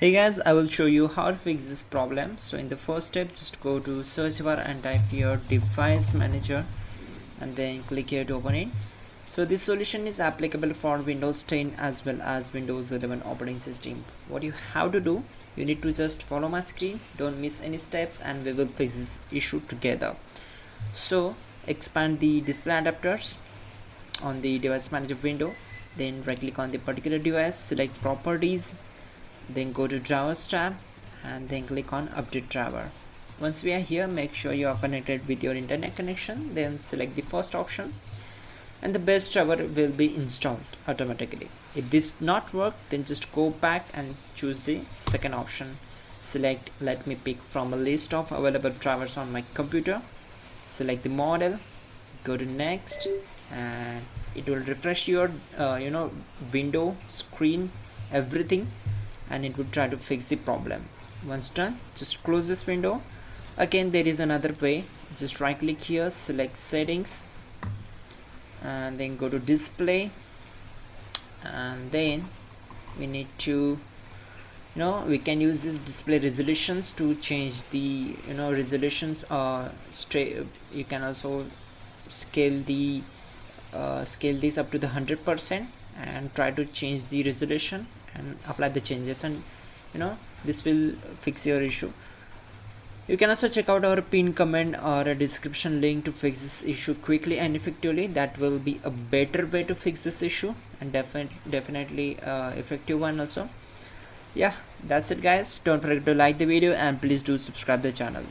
Hey guys, I will show you how to fix this problem. So in the first step, just go to search bar and type your device manager and then click here to open it. So this solution is applicable for Windows 10 as well as Windows 11 operating system. What you have to do, you need to just follow my screen, don't miss any steps, and we will fix this issue together. So expand the display adapters on the device manager window, then right click on the particular device, select properties, then go to drivers tab and then click on update driver. Once we are here, make sure you are connected with your internet connection, then select the first option and the best driver will be installed automatically. If this not work, then just go back and choose the second option. Select let me pick from a list of available drivers on my computer, select the model, go to next, and it will refresh your window screen, everything, and it would try to fix the problem. Once done, just close this window. Again, there is another way. Just right click here, select settings, and then go to display, and then we need to we can use this display resolutions to change the resolutions. You can also scale the scale this up to the 100% and try to change the resolution and apply the changes, and this will fix your issue. You can also check out our pinned comment or a description link to fix this issue quickly and effectively. That will be a better way to fix this issue, and definitely effective one also. Yeah, that's it guys. Don't forget to like the video and please do subscribe the channel.